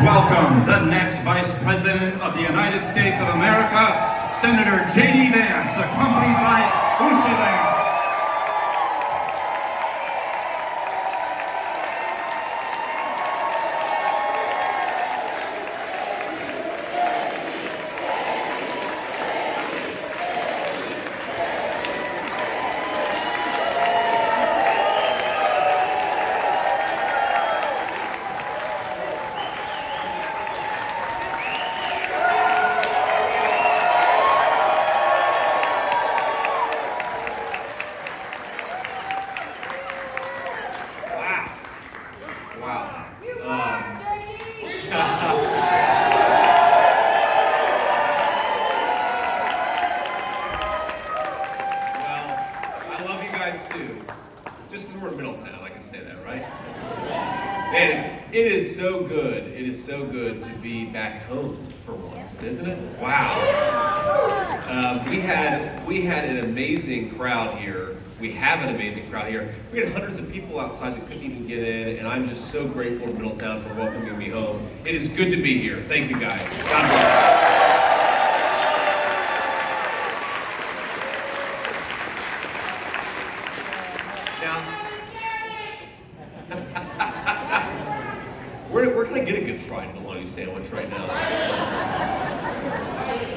welcome the next Vice President of the United States of America, Senator J.D. Vance, accompanied by Ushila. Just because we're in Middletown, I can say that, right? Man, it is so good. It is so good to be back home for once, isn't it? Wow. We had an amazing crowd here. We have an amazing crowd here. We had hundreds of people outside that couldn't even get in, and I'm just so grateful to Middletown for welcoming me home. It is good to be here. Thank you, guys. God bless. Where can I get a good fried bologna sandwich right now?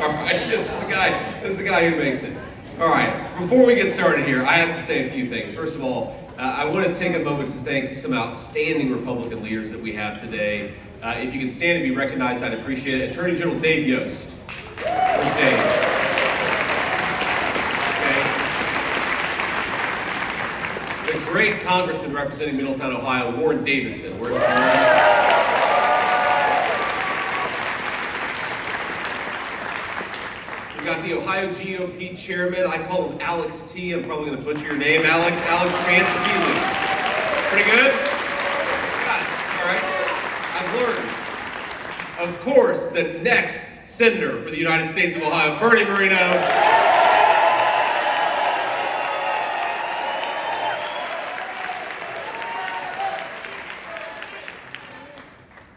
All right, this is the guy who makes it. All right, before we get started here, I have to say a few things. First of all, I want to take a moment to thank some outstanding Republican leaders that we have today. If you can stand and be recognized, I'd appreciate it. Attorney General Dave Yost. Where's Dave? Okay. The great Congressman representing Middletown, Ohio, Warren Davidson. Where's Warren? We got the Ohio GOP chairman. I call him Alex T. I'm probably going to butcher your name, Alex Transkeely. Pretty good? Got it. All right. I've learned. Of course, the next senator for the United States of Ohio, Bernie Moreno.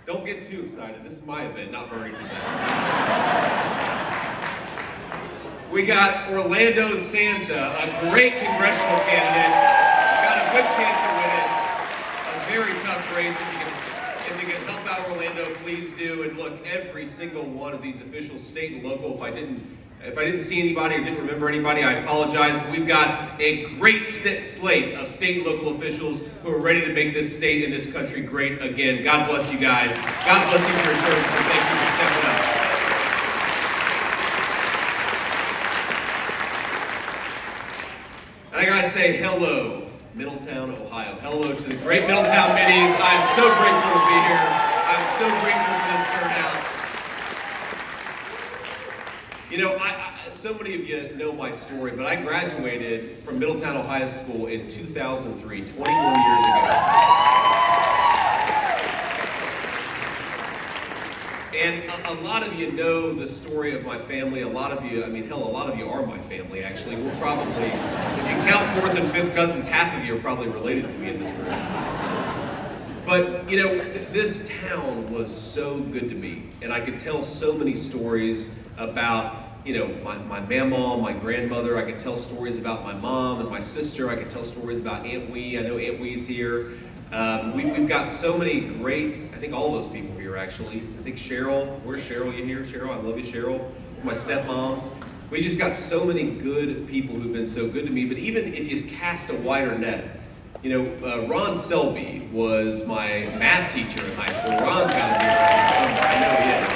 Don't get too excited. This is my event, not Bernie's event. We got Orlando Sansa, a great congressional candidate. Got a good chance of winning. A very tough race. If you can help out Orlando, please do. And look, every single one of these officials, state and local, if I didn't see anybody or didn't remember anybody, I apologize. We've got a great slate of state and local officials who are ready to make this state and this country great again. God bless you guys. God bless you for your service, and thank you for stepping up. I gotta say hello, Middletown, Ohio. Hello to the great Middletown Middies. I'm so grateful to be here. I'm so grateful for this turnout. You know, so many of you know my story, but I graduated from Middletown, Ohio School in 2003, 21 years ago. And a lot of you know the story of my family. A lot of you, I mean, hell, a lot of you are my family, actually. We're probably, if you count fourth and fifth cousins, half of you are probably related to me in this room. But, you know, this town was so good to me. And I could tell so many stories about, you know, my mamaw, my grandmother. I could tell stories about my mom and my sister. I could tell stories about Aunt Wee. I know Aunt Wee's here. We've got so many great, I think all those people here actually. I think Cheryl, where's Cheryl? You here? Cheryl, I love you, Cheryl. My stepmom. We just got so many good people who've been so good to me. But even if you cast a wider net, you know, Ron Selby was my math teacher in high school. Ron's got to be around here somewhere. I know he is.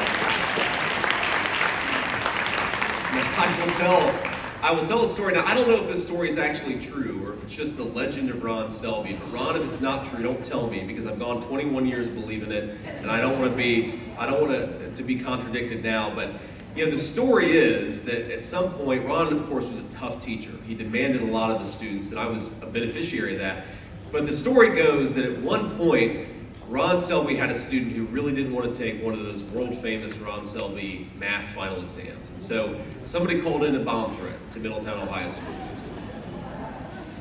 I will tell a story. Now, I don't know if this story is actually true or if it's just the legend of Ron Selby. But Ron, if it's not true, don't tell me, because I've gone 21 years believing it, and I don't want to be contradicted now. But you know, the story is that at some point, Ron, of course, was a tough teacher. He demanded a lot of the students, and I was a beneficiary of that. But the story goes that at one point, Ron Selby had a student who really didn't want to take one of those world-famous Ron Selby math final exams. And so somebody called in a bomb threat to Middletown, Ohio School.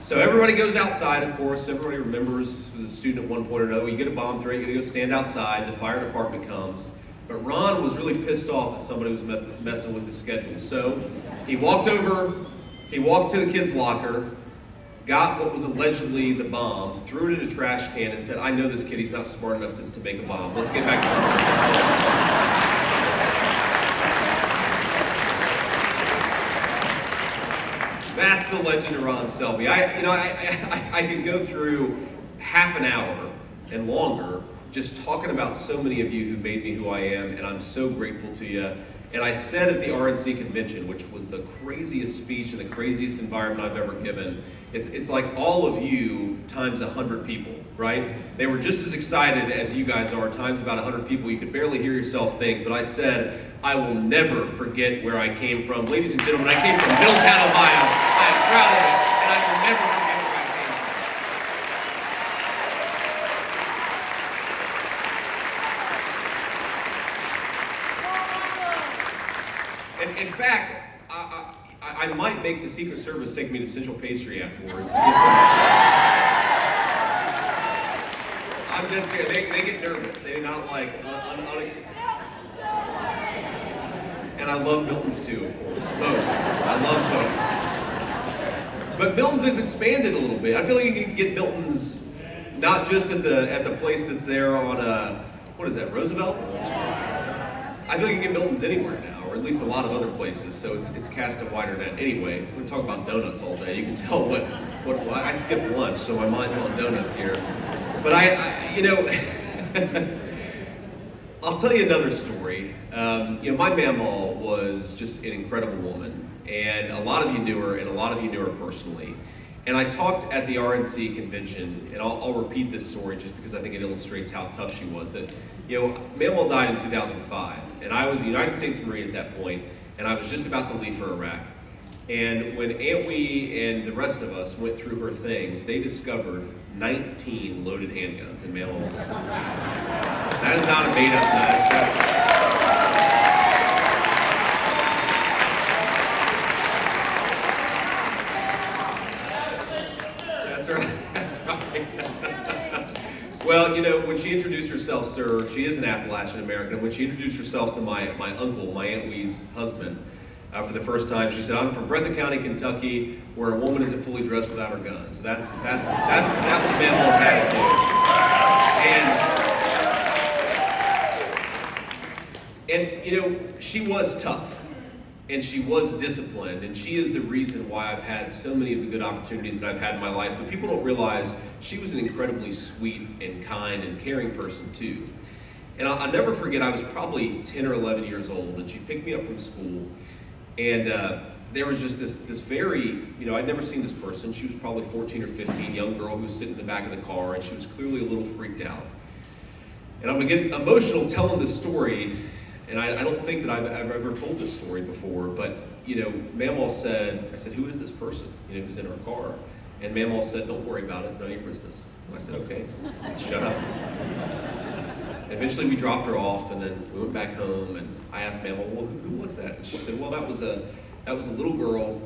So everybody goes outside, of course. Everybody remembers, as a student at one point or another, you get a bomb threat, you gotta go stand outside, the fire department comes. But Ron was really pissed off that somebody was messing with his schedule. So he walked to the kid's locker, got what was allegedly the bomb, threw it in a trash can, and said, I know this kid, he's not smart enough to make a bomb. Let's get back to school. That's the legend of Ron Selby. I could go through half an hour and longer just talking about so many of you who made me who I am, and I'm so grateful to you. And I said at the RNC convention, which was the craziest speech and the craziest environment I've ever given, it's like all of you times 100 people, right? They were just as excited as you guys are, times about 100 people. You could barely hear yourself think, but I said, I will never forget where I came from. Ladies and gentlemen, I came from Middletown, Ohio. I am proud of it, and I will never forget where I came from. And in fact, I might make the Secret Service take me to Central Pastry afterwards to get some. I'm dead serious. They get nervous. They do not like unexpected. And I love Milton's too, of course. Both. I love both. But Milton's has expanded a little bit. I feel like you can get Milton's not just at the place that's there on what is that, Roosevelt? I feel like you can get Milton's anywhere now, or at least a lot of other places. So it's cast a wider net. Anyway, we're gonna talk about donuts all day. You can tell what I skipped lunch, so my mind's on donuts here. But I'll tell you another story. My mamaw was just an incredible woman, and a lot of you knew her, and a lot of you knew her personally. And I talked at the RNC convention, and I'll repeat this story just because I think it illustrates how tough she was. That, mamaw died in 2005, and I was a United States Marine at that point, and I was just about to leave for Iraq. And when Aunt Wee and the rest of us went through her things, they discovered 19 loaded handguns in mamaw's. That is not a made-up fact. That's right. That's right. Well, when she introduced herself, sir, she is an Appalachian American. When she introduced herself to my uncle, my Aunt Wee's husband, for the first time, she said, I'm from Breathitt County, Kentucky, where a woman isn't fully dressed without her gun. So that was mamaw's attitude. And she was tough, and she was disciplined, and she is the reason why I've had so many of the good opportunities that I've had in my life. But people don't realize she was an incredibly sweet and kind and caring person too. And I'll never forget, I was probably 10 or 11 years old, and she picked me up from school. And there was just this very, I'd never seen this person. She was probably 14 or 15, young girl who was sitting in the back of the car, and she was clearly a little freaked out. And I'm gonna get emotional telling this story, and I don't think that I've ever told this story before, but, mamaw said, I said, who is this person, who's in her car? And mamaw said, don't worry about it, none of your business. And I said, okay, shut up. Eventually we dropped her off, and then we went back home, and I asked mamaw, well, who was that? And she said, well, that was a little girl,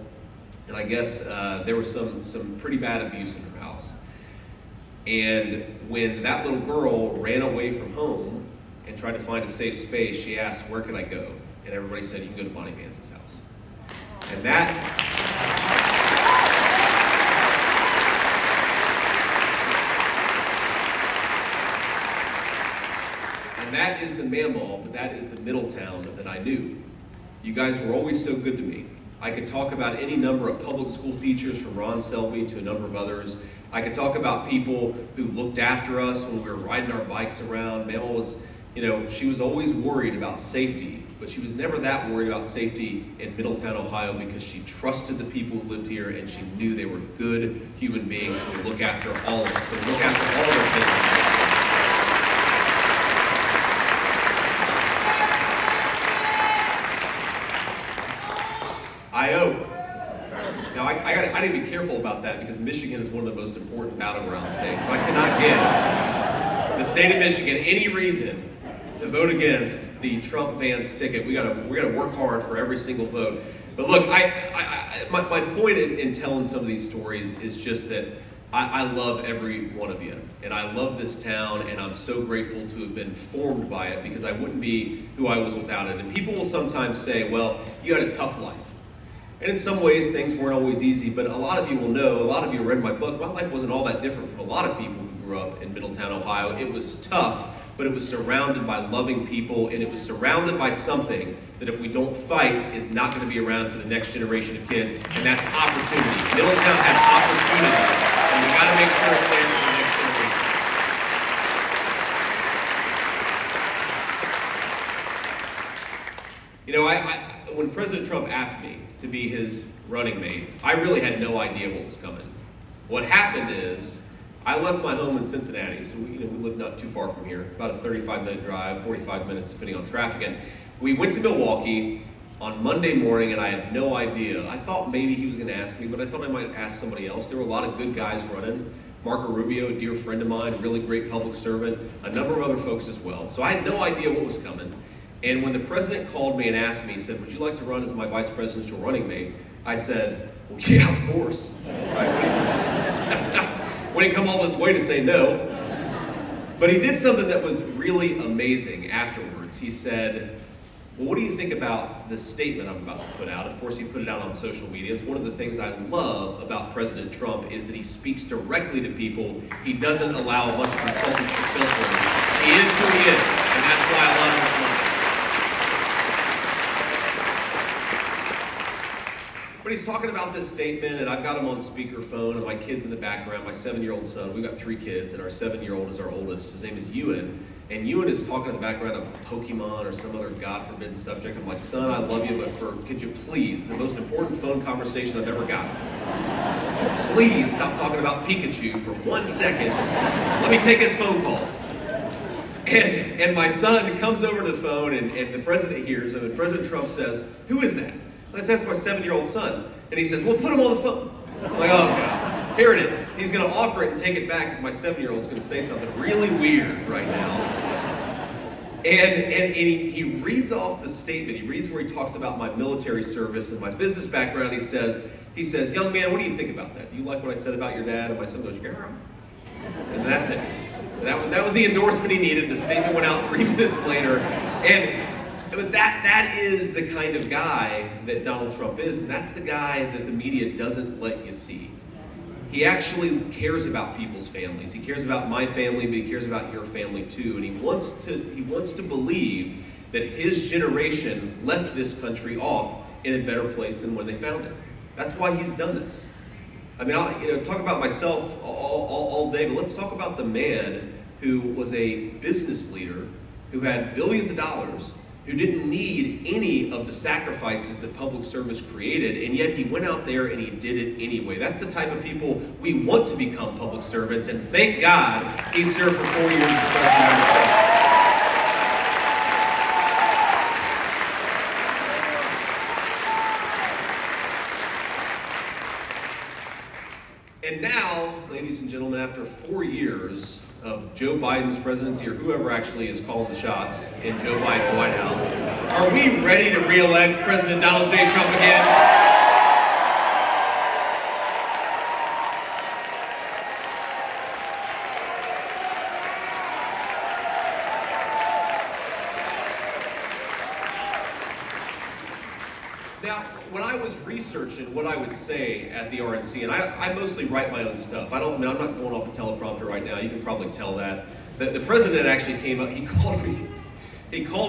and I guess there was some pretty bad abuse in her house. And when that little girl ran away from home and tried to find a safe space, she asked, where can I go? And everybody said, you can go to Bonnie Vance's house. And that is the mamaw, but that is the Middletown that I knew. You guys were always so good to me. I could talk about any number of public school teachers, from Ron Selby to a number of others. I could talk about people who looked after us when we were riding our bikes around. Mamaw was, she was always worried about safety, but she was never that worried about safety in Middletown, Ohio, because she trusted the people who lived here, and she knew they were good human beings who would look after all of us, who would look after all of our kids. Now, I got to be careful about that, because Michigan is one of the most important battleground states. So I cannot give the state of Michigan any reason to vote against the Trump-Vance ticket. We got to work hard for every single vote. But look, my point in telling some of these stories is just that I love every one of you, and I love this town, and I'm so grateful to have been formed by it, because I wouldn't be who I was without it. And people will sometimes say, well, you had a tough life. And in some ways, things weren't always easy, but a lot of you will know, a lot of you read my book, my life wasn't all that different from a lot of people who grew up in Middletown, Ohio. It was tough, but it was surrounded by loving people, and it was surrounded by something that if we don't fight is not going to be around for the next generation of kids, and that's opportunity. Middletown has opportunity. And we got to make sure it's there for the next generation. You know, when President Trump asked me to be his running mate, I really had no idea what was coming. What happened is, I left my home in Cincinnati, so we live not too far from here, about a 35-minute drive, 45 minutes depending on traffic, and we went to Milwaukee on Monday morning, and I had no idea. I thought maybe he was going to ask me, but I thought I might ask somebody else. There were a lot of good guys running. Marco Rubio, a dear friend of mine, a really great public servant, a number of other folks as well. So I had no idea what was coming. And when the president called me and asked me, he said, would you like to run as my vice presidential running mate? I said, well, yeah, of course. Right? When he come all this way to say no. But he did something that was really amazing afterwards. He said, well, what do you think about this statement I'm about to put out? Of course, he put it out on social media. It's one of the things I love about President Trump is that he speaks directly to people. He doesn't allow a bunch of consultants to filter him. He is who he is, and that's why I love him so much. But he's talking about this statement, and I've got him on speakerphone, and my kid's in the background, my 7-year-old son. We've got 3 kids, and our 7-year-old is our oldest. His name is Ewan. And Ewan is talking in the background of Pokemon or some other God-forbidden subject. I'm like, son, I love you, but could you please, it's the most important phone conversation I've ever gotten. So please stop talking about Pikachu for 1 second. Let me take his phone call. And my son comes over to the phone, and the president hears him, and President Trump says, who is that? And I said, that's my 7-year-old son. And he says, well, put him on the phone. I'm like, oh, God. Here it is. He's going to offer it and take it back because my 7-year-old is going to say something really weird right now. And he reads off the statement. He reads where he talks about my military service and my business background. He says, young man, what do you think about that? Do you like what I said about your dad? And my son goes, girl. And that's it. That was the endorsement he needed. The statement went out 3 minutes later. But that is the kind of guy that Donald Trump is. And that's the guy that the media doesn't let you see. He actually cares about people's families. He cares about my family, but he cares about your family too. And he wants to believe that his generation left this country off in a better place than when they found it. That's why he's done this. I mean, I'll talk about myself all day, but let's talk about the man who was a business leader, who had billions of dollars, who didn't need any of the sacrifices that public service created, and yet he went out there and he did it anyway. That's the type of people we want to become public servants, and thank God he served for 4 years as President of the United States. And now, ladies and gentlemen, after 4 years of Joe Biden's presidency, or whoever actually is calling the shots in Joe Biden's White House, are we ready to re-elect President Donald J. Trump again? Now, when I was researching what I would say at the RNC, and I mostly write my own stuff. I'm not going off a teleprompter right now. You can probably tell that. The president actually came up. He called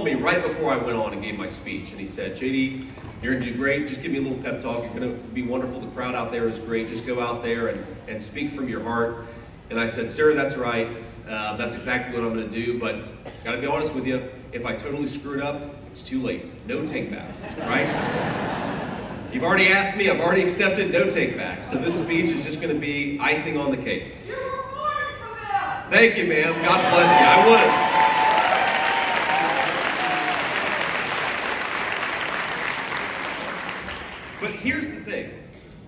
me right before I went on and gave my speech, and he said, "JD, you're going to do great. Just give me a little pep talk. You're going to be wonderful. The crowd out there is great. Just go out there and speak from your heart." And I said, "Sir, that's right. That's exactly what I'm going to do. But got to be honest with you. If I totally screw it up, it's too late. No take-backs, right? You've already asked me. I've already accepted. No take-backs. So this speech is just going to be icing on the cake." You were born for this. Thank you, ma'am. God bless you. I would have. But here's the thing.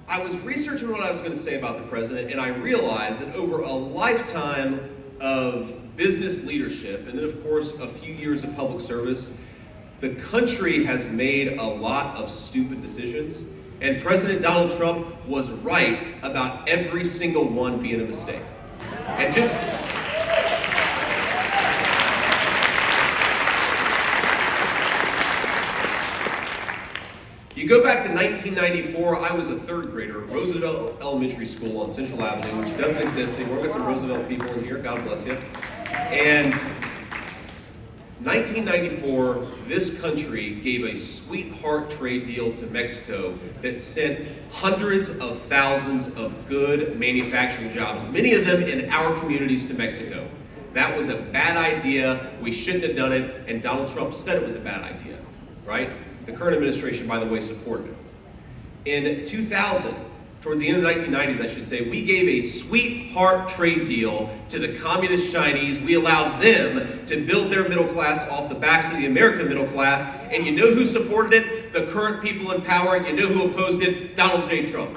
I was researching what I was going to say about the president, and I realized that over a lifetime of business leadership, and then of course a few years of public service, The country has made a lot of stupid decisions, and President Donald Trump was right about every single one being a mistake. And just... You go back to 1994, I was a third grader at Roosevelt Elementary School on Central Avenue, which doesn't exist anymore. We've got some Roosevelt people in here, God bless you. And 1994, this country gave a sweetheart trade deal to Mexico that sent hundreds of thousands of good manufacturing jobs, many of them in our communities, to Mexico. That was a bad idea. We shouldn't have done it, and Donald Trump said it was a bad idea, right? The current administration, by the way, supported it. In 2000, towards the end of the 1990s, I should say, we gave a sweetheart trade deal to the communist Chinese. We allowed them to build their middle class off the backs of the American middle class. And you know who supported it? The current people in power. You know who opposed it? Donald J. Trump.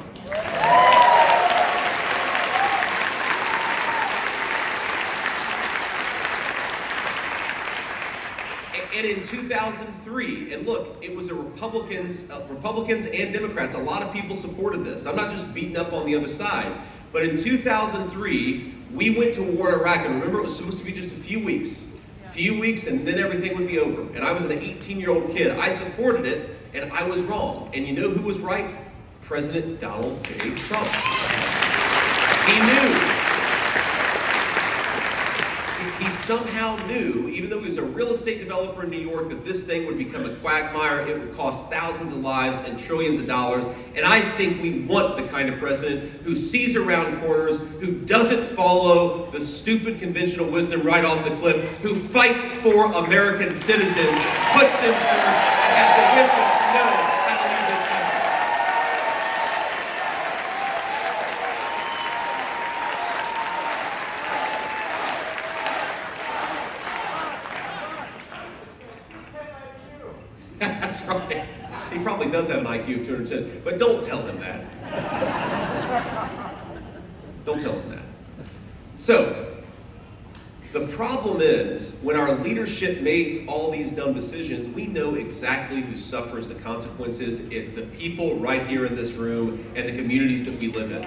And in 2003, and look, it was Republicans and Democrats, a lot of people supported this. I'm not just beating up on the other side. But in 2003, we went to war in Iraq, and remember, it was supposed to be just a few weeks. And then everything would be over. And I was an 18-year-old kid. I supported it, and I was wrong. And you know who was right? President Donald J. Trump. He knew. He somehow knew, even though he was a real estate developer in New York, that this thing would become a quagmire. It would cost thousands of lives and trillions of dollars. And I think we want the kind of president who sees around corners, who doesn't follow the stupid conventional wisdom right off the cliff, who fights for American citizens, puts them first, and has the wisdom to know how to lead this country. That's right. He probably does have an IQ of 210, but don't tell him that. Don't tell him that. So, the problem is, when our leadership makes all these dumb decisions, we know exactly who suffers the consequences. It's the people right here in this room and the communities that we live in.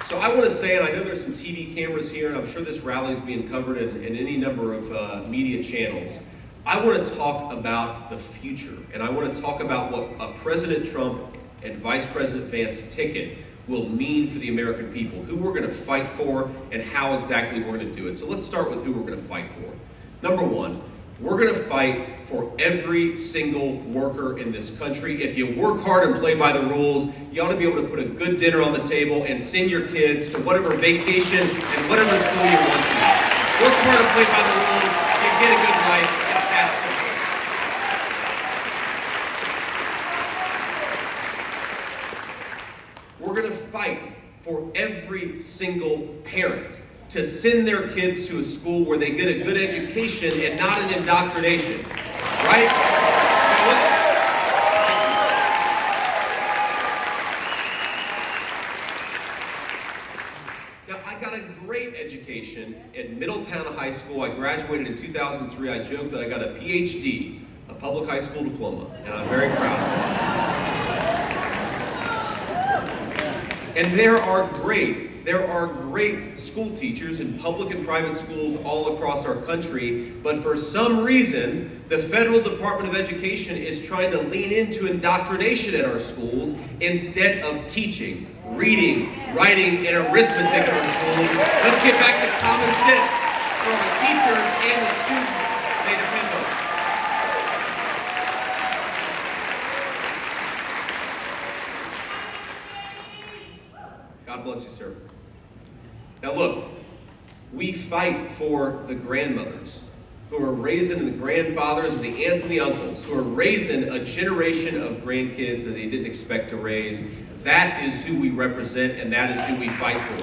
So I want to say, and I know there's some TV cameras here, and I'm sure this rally is being covered in any number of media channels. I want to talk about the future, and I want to talk about what President Trump and Vice President Vance ticket will mean for the American people, who we're going to fight for, and how exactly we're going to do it. So let's start with who we're going to fight for. Number one, we're going to fight for every single worker in this country. If you work hard and play by the rules, you ought to be able to put a good dinner on the table and send your kids to whatever vacation and whatever school you want to. Work hard and play by the rules, you get a good life. It's that simple. We're going to fight for every single parent to send their kids to a school where they get a good education and not an indoctrination. Right? Now, I got a great education at Middletown High School. I graduated in 2003. I joke that I got a PhD, a public high school diploma, and I'm very proud of it. And there are great school teachers in public and private schools all across our country, but for some reason, the Federal Department of Education is trying to lean into indoctrination at our schools instead of teaching, reading, writing, and arithmetic at our schools. Let's get back to common sense for the teachers and the students they depend on. God bless you, sir. Now look, we fight for the grandmothers who are raising the grandfathers and the aunts and the uncles who are raising a generation of grandkids that they didn't expect to raise. That is who we represent, and that is who we fight for.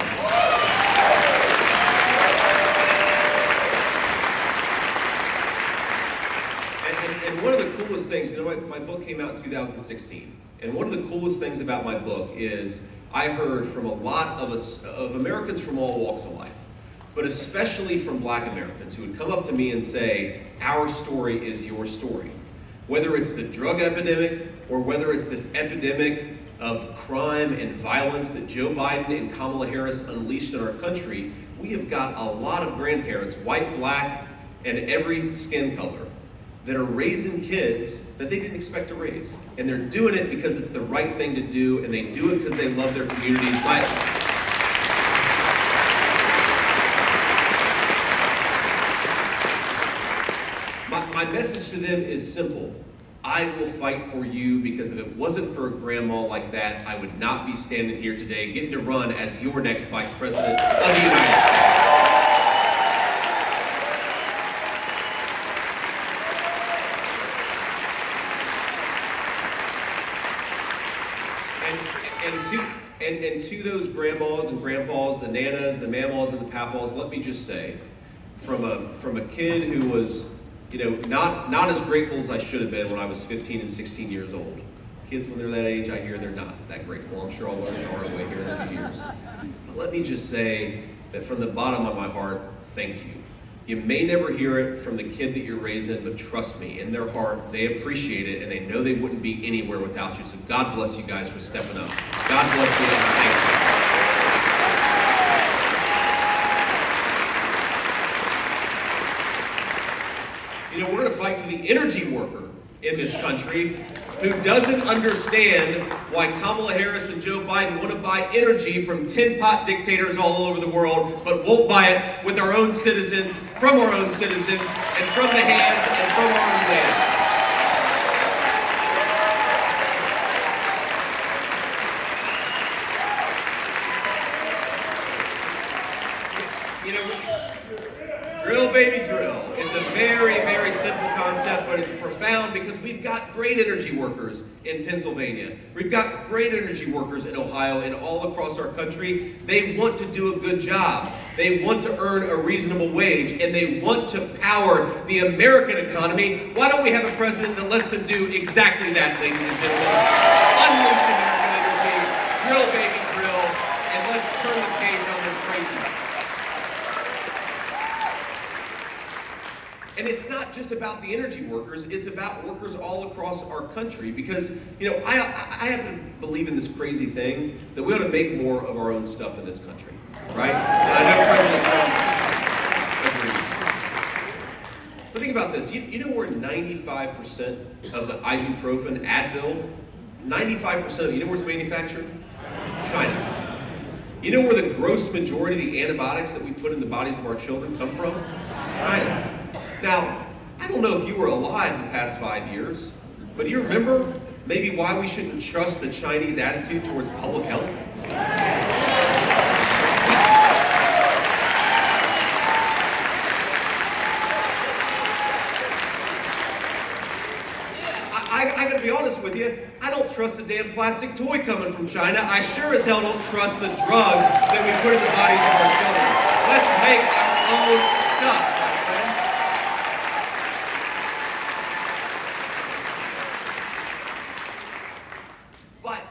And one of the coolest things, you know, my book came out in 2016, and one of the coolest things about my book is I heard from a lot of Americans from all walks of life. but especially from Black Americans who would come up to me and say, our story is your story. Whether it's the drug epidemic or whether it's this epidemic of crime and violence that Joe Biden and Kamala Harris unleashed in our country, we have got a lot of grandparents, white, black, and every skin color, that are raising kids that they didn't expect to raise. And they're doing it because it's the right thing to do, and they do it because they love their communities. My message to them is simple. I will fight for you, because if it wasn't for a grandma like that, I would not be standing here today getting to run as your next Vice President of the United States. And to those grandmas and grandpas, the nanas, the mamas, and the papas, let me just say, from a kid who was, not as grateful as I should have been when I was 15 and 16 years old. Kids, when they're that age, I hear they're not that grateful. I'm sure I'll learn the hard way here in a few years. But let me just say that from the bottom of my heart, thank you. You may never hear it from the kid that you're raising, but trust me, in their heart, they appreciate it, and they know they wouldn't be anywhere without you. So God bless you guys for stepping up. God bless you, and thank you. We're going to fight for the energy worker in this country who doesn't understand why Kamala Harris and Joe Biden want to buy energy from tin pot dictators all over the world, but won't buy it with our own citizens, from our own citizens, and from the hands and from our own land. Drill, baby, drill. It's a very, very simple concept, but it's profound because we've got great energy workers in Pennsylvania. We've got great energy workers in Ohio and all across our country. They want to do a good job. They want to earn a reasonable wage, and they want to power the American economy. Why don't we have a president that lets them do exactly that, ladies and gentlemen? Unleash American energy, drill, baby, drill, and let's turn the page on this craziness. And it's not just about the energy workers, it's about workers all across our country, because, I have to believe in this crazy thing that we ought to make more of our own stuff in this country, right? And I know President Trump agrees. But think about this, you know where 95% of the ibuprofen, Advil, 95% of it, you know where it's manufactured? China. You know where the gross majority of the antibiotics that we put in the bodies of our children come from? China. Now, I don't know if you were alive the past 5 years, but do you remember maybe why we shouldn't trust the Chinese attitude towards public health? I gotta be honest with you, I don't trust a damn plastic toy coming from China. I sure as hell don't trust the drugs that we put in the bodies of our children. Let's make our own stuff.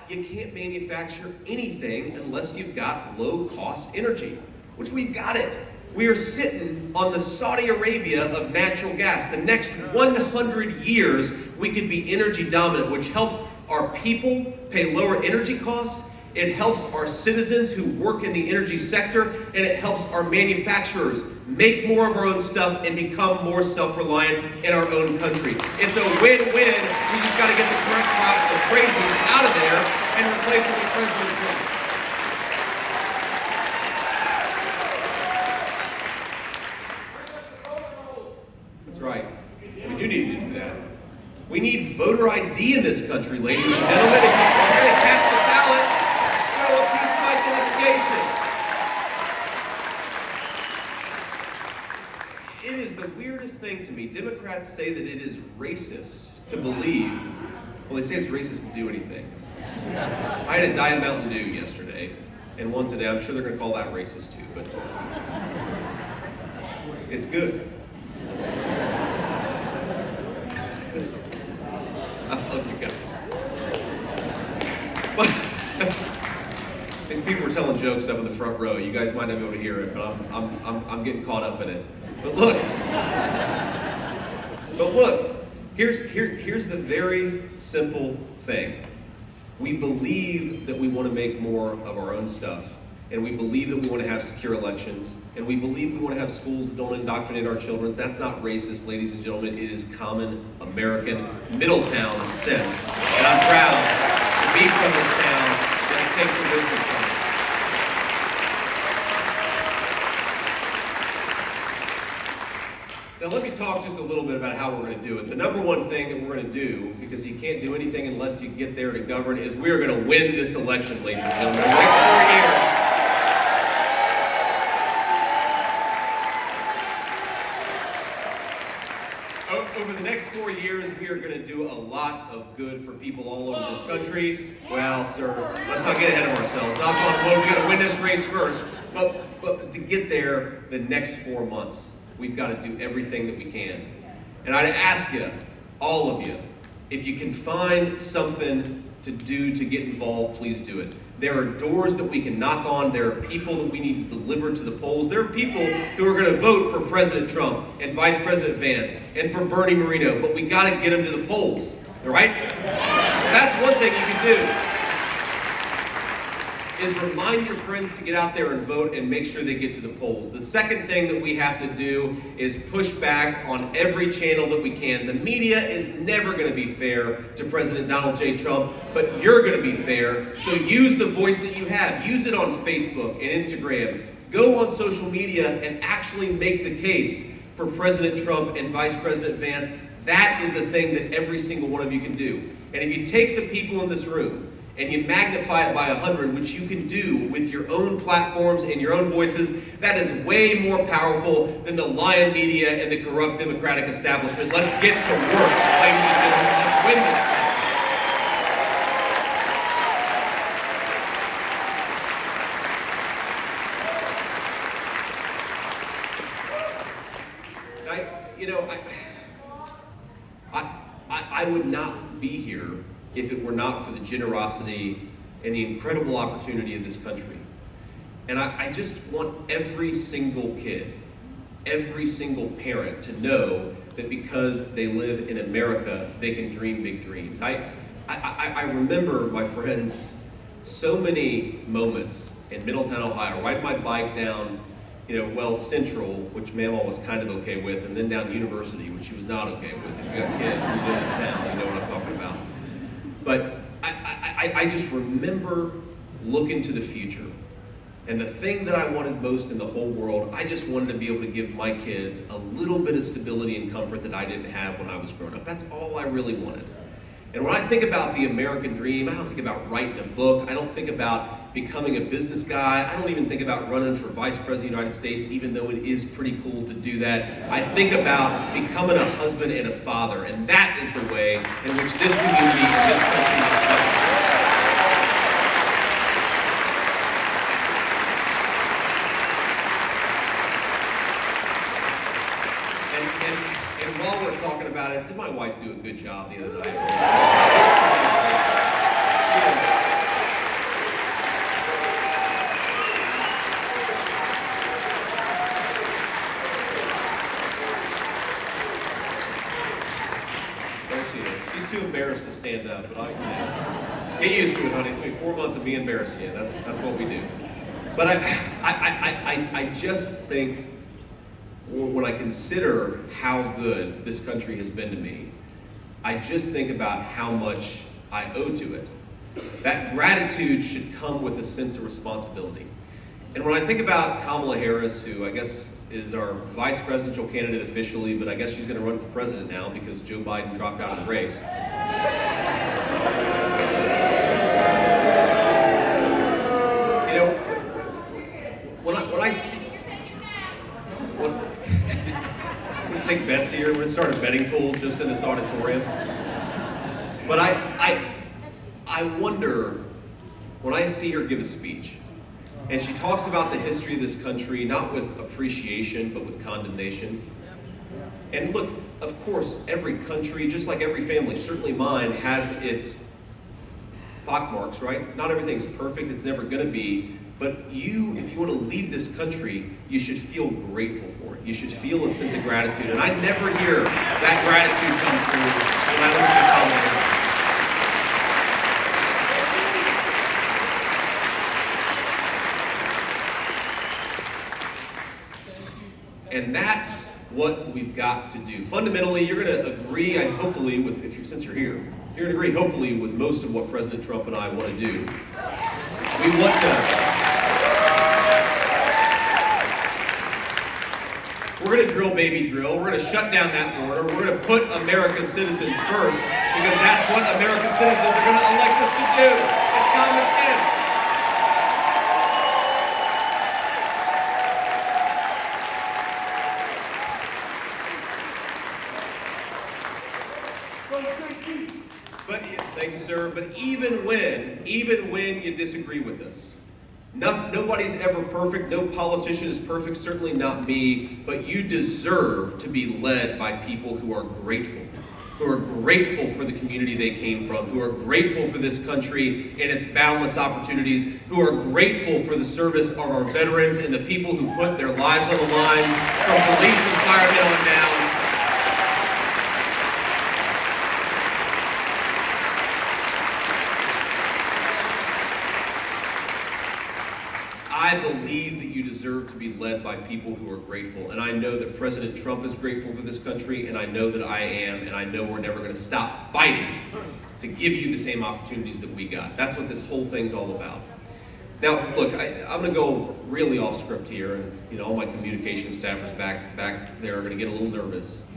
You can't manufacture anything unless you've got low-cost energy, which we've got it. We are sitting on the Saudi Arabia of natural gas. The next 100 years, we could be energy dominant, which helps our people pay lower energy costs. It helps our citizens who work in the energy sector, and it helps our manufacturers make more of our own stuff and become more self-reliant in our own country. It's a win-win. We just got to get the current crop of crazies out of there and replace it with President Trump. That's right. We do need to do that. We need voter ID in this country, ladies and gentlemen. If you're going to cast the ballot, show a piece of identification. It is the weirdest thing to me. Democrats say that it is racist to believe, well, they say it's racist to do anything. I had a Diet Mountain Dew yesterday, and one today. I'm sure they're going to call that racist too, but it's good. I love you guys. But they These people were telling jokes up in the front row. You guys might not be able to hear it, but I'm getting caught up in it. But look, here's the very simple thing. We believe that we want to make more of our own stuff, and we believe that we want to have secure elections, and we believe we want to have schools that don't indoctrinate our children. That's not racist, ladies and gentlemen. It is common American Middletown sense. And I'm proud to be from this town and take the wisdom from it. Now let me talk just a little bit about how we're going to do it. The number one thing that we're going to do, because you can't do anything unless you get there to govern, is we're going to win this election, ladies and gentlemen. The next 4 years, over the next 4 years, we are going to do a lot of good for people all over this country. Well, sir, let's not get ahead of ourselves. Knock on wood, we got to win this race first. But to get there, the next 4 months, we've got to do everything that we can. And I'd ask you, all of you, if you can find something to do to get involved, please do it. There are doors that we can knock on. There are people that we need to deliver to the polls. There are people who are going to vote for President Trump and Vice President Vance and for Bernie Moreno, but we got to get them to the polls, all right? So that's one thing you can do, is remind your friends to get out there and vote and make sure they get to the polls. The second thing that we have to do is push back on every channel that we can. The media is never going to be fair to President Donald J. Trump, but you're going to be fair. So use the voice that you have. Use it on Facebook and Instagram. Go on social media and actually make the case for President Trump and Vice President Vance. That is the thing that every single one of you can do. And if you take the people in this room and you magnify it by 100, which you can do with your own platforms and your own voices, that is way more powerful than the lying media and the corrupt Democratic establishment. Let's get to work, ladies and gentlemen. Let's win this thing. I would not be here if it were not for the generosity and the incredible opportunity of this country. And I just want every single kid, every single parent to know that because they live in America, they can dream big dreams. I remember, my friends, so many moments in Middletown, Ohio, riding my bike down, Central, which Mama was kind of okay with, and then down University, which she was not okay with. If you got kids and you live in this town, you know what I'm talking about. But I just remember looking to the future. And the thing that I wanted most in the whole world, I just wanted to be able to give my kids a little bit of stability and comfort that I didn't have when I was growing up. That's all I really wanted. And when I think about the American dream, I don't think about writing a book. I don't think about becoming a business guy. I don't even think about running for Vice President of the United States, even though it is pretty cool to do that. I think about becoming a husband and a father, and that is the way in which this community and this country is. And while we're talking about it, did my wife do a good job the other night? There she is. She's too embarrassed to stand up, but get used to it, honey. It's been 4 months of me embarrassing you. That's what we do. But I just think, when I consider how good this country has been to me, I just think about how much I owe to it. That gratitude should come with a sense of responsibility. And when I think about Kamala Harris, who I guess is our vice presidential candidate officially, but I guess she's going to run for president now because Joe Biden dropped out of the race. When I see... We're going to take bets here. We're going to start a betting pool just in this auditorium. But I wonder, when I see her give a speech, and she talks about the history of this country, not with appreciation, but with condemnation. And look, of course, every country, just like every family, certainly mine, has its pockmarks, right? Not everything's perfect, it's never gonna be, but if you want to lead this country, you should feel grateful for it. You should feel a sense of gratitude, and I never hear that gratitude come through when I listen to Kamala. And that's what we've got to do. Fundamentally, you're going to agree, hopefully, since you're here, you're going to agree, hopefully, with most of what President Trump and I want to do. We want to. We're going to drill, baby, drill. We're going to shut down that border. We're going to put America's citizens first, because that's what America's citizens are going to elect us to do. It's common sense. Thank you, sir. But even when you disagree with us, nobody's ever perfect. No politician is perfect, certainly not me. But you deserve to be led by people who are grateful for the community they came from, who are grateful for this country and its boundless opportunities, who are grateful for the service of our veterans and the people who put their lives on the line, from police and firemen on down. I believe that you deserve to be led by people who are grateful. And I know that President Trump is grateful for this country, and I know that I am, and I know we're never going to stop fighting to give you the same opportunities that we got. That's what this whole thing's all about. Now, look, I'm going to go really off script here, and all my communication staffers back there are going to get a little nervous.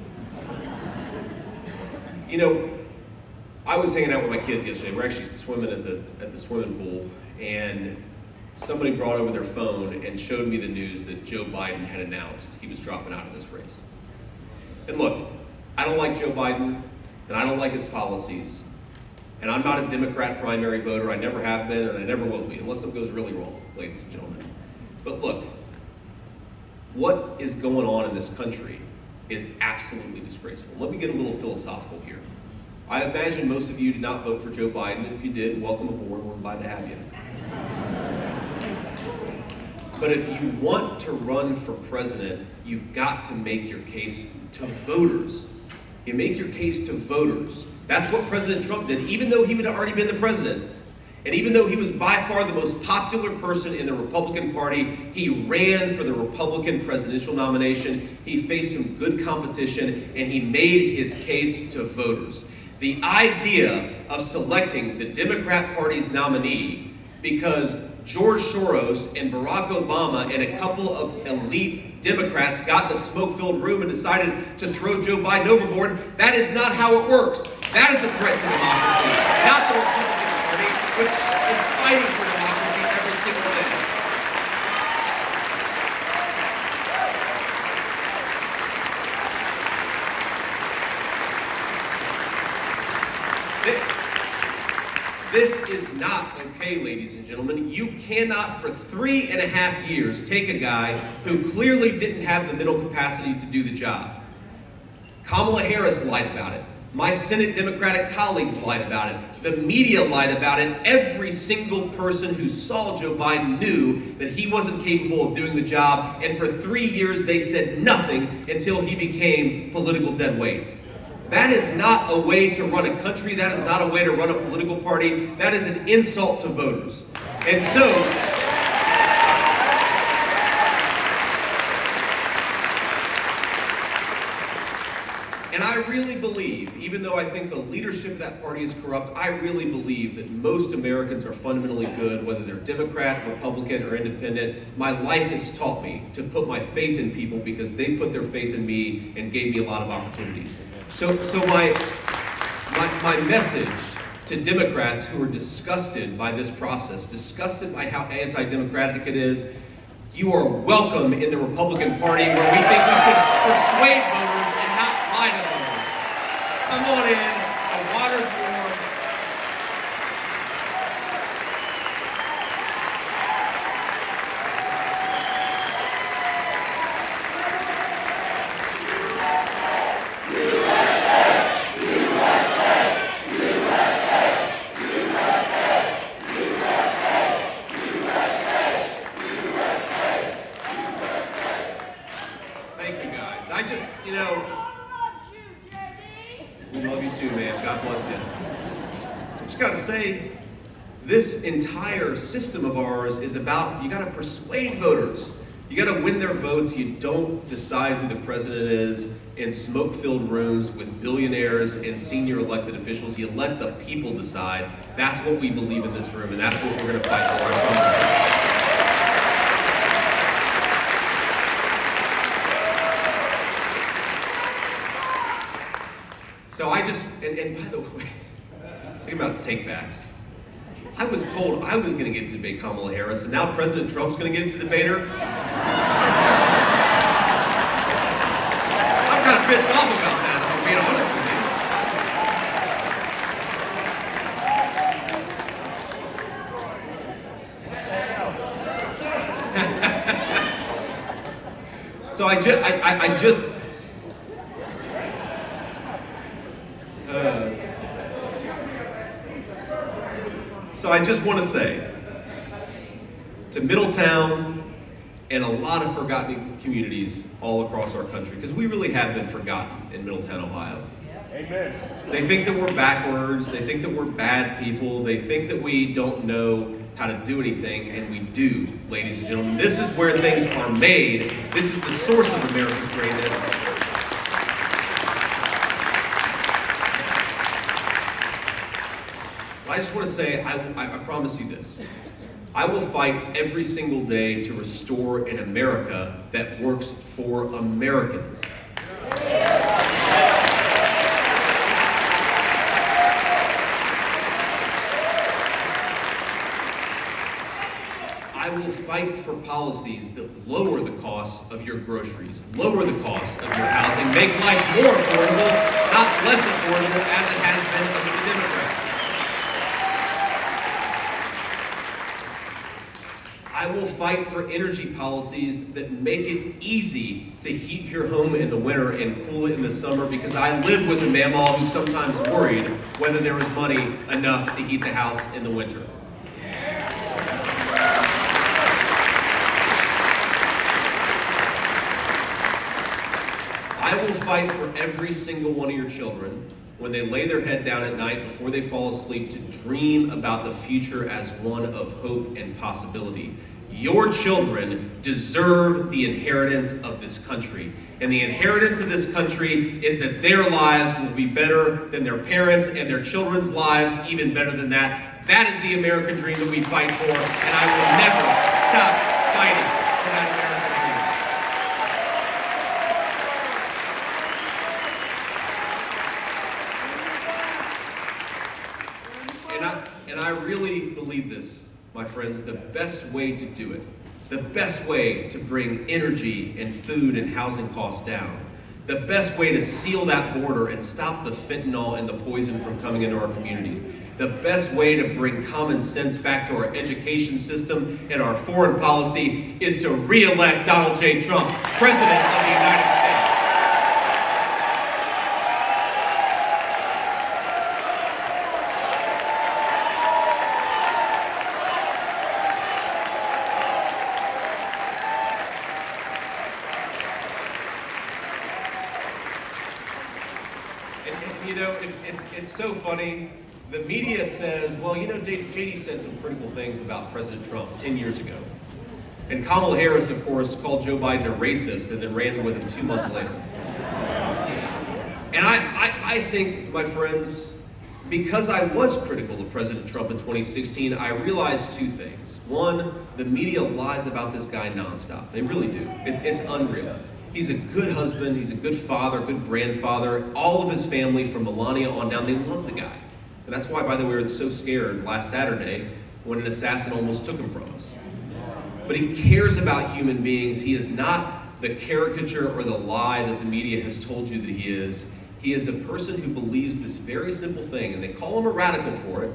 I was hanging out with my kids yesterday. We're actually swimming at the swimming pool, and somebody brought over their phone and showed me the news that Joe Biden had announced he was dropping out of this race. And look, I don't like Joe Biden, and I don't like his policies, and I'm not a Democrat primary voter. I never have been, and I never will be, unless something goes really wrong, ladies and gentlemen. But look, what is going on in this country is absolutely disgraceful. Let me get a little philosophical here. I imagine most of you did not vote for Joe Biden. If you did, welcome aboard. We're glad to have you. But if you want to run for president, you've got to make your case to voters. You make your case to voters. That's what President Trump did, even though he had already been the president. And even though he was by far the most popular person in the Republican Party, he ran for the Republican presidential nomination. He faced some good competition, and he made his case to voters. The idea of selecting the Democrat Party's nominee because George Soros and Barack Obama and a couple of elite Democrats got in a smoke-filled room and decided to throw Joe Biden overboard, that is not how it works. That is a threat to democracy, not the Republican Party, which is fighting for democracy every single day. This is not okay, ladies and gentlemen. You cannot, for 3.5 years, take a guy who clearly didn't have the mental capacity to do the job. Kamala Harris lied about it. My Senate Democratic colleagues lied about it. The media lied about it. Every single person who saw Joe Biden knew that he wasn't capable of doing the job. And for 3 years, they said nothing until he became political dead weight. That is not a way to run a country. That is not a way to run a political party. That is an insult to voters. And so, and I really believe, even though I think the leadership of that party is corrupt, I really believe that most Americans are fundamentally good, whether they're Democrat, Republican, or independent. My life has taught me to put my faith in people because they put their faith in me and gave me a lot of opportunities. So my message to Democrats who are disgusted by this process, disgusted by how anti-democratic it is, you are welcome in the Republican Party, where we think we should persuade voters and not lie to voters. Come on in, the water's warm. I just, loves you, JD. we love you too, man. God bless you. I just gotta say, this entire system of ours is about, you gotta persuade voters. You gotta win their votes. You don't decide who the president is in smoke-filled rooms with billionaires and senior elected officials. You let the people decide. That's what we believe in this room, and that's what we're gonna fight for. I promise. So I just, and by the way, talking about take-backs. I was told I was going to get to debate Kamala Harris, and now President Trump's going to get to debate her. I'm kind of pissed off about that, if I'm being honest with you. So I just. So I just want to say to Middletown and a lot of forgotten communities all across our country, because we really have been forgotten in Middletown, Ohio. Amen. They think that we're backwards, they think that we're bad people, they think that we don't know how to do anything, and we do, ladies and gentlemen. This is where things are made. This is the source of America's greatness. I just want to say, I promise you this. I will fight every single day to restore an America that works for Americans. I will fight for policies that lower the cost of your groceries, lower the cost of your housing, make life more affordable, not less affordable as it has been under the Democrats. I will fight for energy policies that make it easy to heat your home in the winter and cool it in the summer, because I live with a mamaw who's sometimes worried whether there is money enough to heat the house in the winter. I will fight for every single one of your children when they lay their head down at night before they fall asleep to dream about the future as one of hope and possibility. Your children deserve the inheritance of this country. And the inheritance of this country is that their lives will be better than their parents, and their children's lives even better than that. That is the American dream that we fight for, and I will never stop fighting for that American dream. And I really believe this, my friends. The best way to do it, the best way to bring energy and food and housing costs down, the best way to seal that border and stop the fentanyl and the poison from coming into our communities, the best way to bring common sense back to our education system and our foreign policy is to re-elect Donald J. Trump, President of the United States. It's so funny. The media says, well, JD said some critical things about President Trump 10 years ago. And Kamala Harris, of course, called Joe Biden a racist and then ran with him 2 months later. And I think, my friends, because I was critical of President Trump in 2016, I realized two things. One, the media lies about this guy nonstop. They really do. It's unreal. He's a good husband, he's a good father, good grandfather. All of his family from Melania on down, they love the guy. And that's why, by the way, we were so scared last Saturday when an assassin almost took him from us. But he cares about human beings. He is not the caricature or the lie that the media has told you that he is. He is a person who believes this very simple thing, and they call him a radical for it,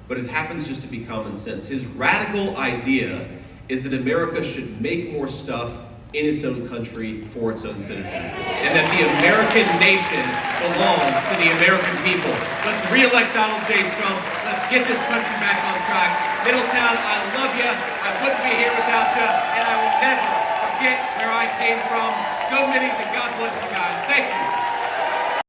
but it happens just to be common sense. His radical idea is that America should make more stuff in its own country for its own citizens, and that the American nation belongs to the American people. Let's re-elect Donald J. Trump. Let's get this country back on track. Middletown, I love you. I wouldn't be here without you, and I will never forget where I came from. Go Minis, and God bless you guys. Thank you.